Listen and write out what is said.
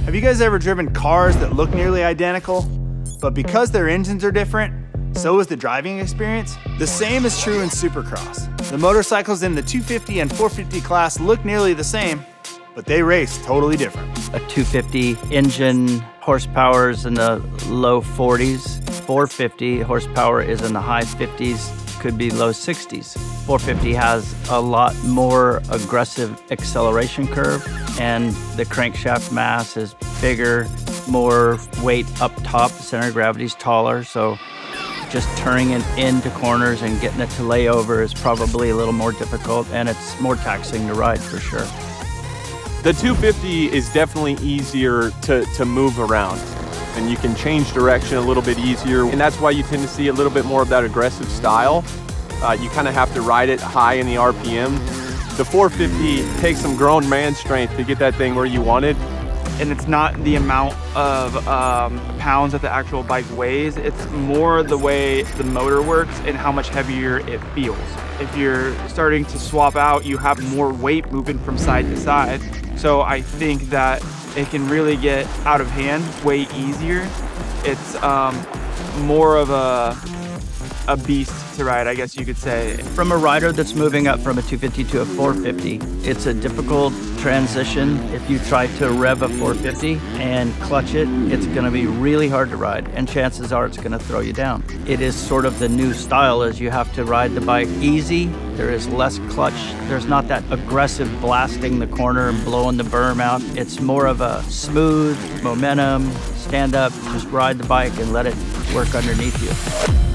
Have you guys ever driven cars that look nearly identical, but because their engines are different, so is the driving experience? The same is true in Supercross. The motorcycles in the 250 and 450 class look nearly the same, but they race totally different. A 250 engine horsepower is in the low 40s. 450 horsepower is in the high 50s, could be low 60s. 450 has a lot more aggressive acceleration curve, and the crankshaft mass is bigger, more weight up top. The center of gravity is taller, so just turning it into corners and getting it to lay over is probably a little more difficult, and it's more taxing to ride for sure. The 250 is definitely easier to move around, and you can change direction a little bit easier, and that's why you tend to see a little bit more of that aggressive style. You kind of have to ride it high in the RPM. The 450 takes some grown man strength to get that thing where you want it. And it's not the amount of pounds that the actual bike weighs, it's more the way the motor works and how much heavier it feels. If you're starting to swap out, you have more weight moving from side to side. So I think that it can really get out of hand way easier. It's more of a beast to ride, I guess you could say. From a rider that's moving up from a 250 to a 450, it's a difficult transition. If you try to rev a 450 and clutch it, it's gonna be really hard to ride, and chances are it's gonna throw you down. It is sort of the new style, is you have to ride the bike easy. There is less clutch. There's not that aggressive blasting the corner and blowing the berm out. It's more of a smooth momentum, stand up, just ride the bike and let it work underneath you.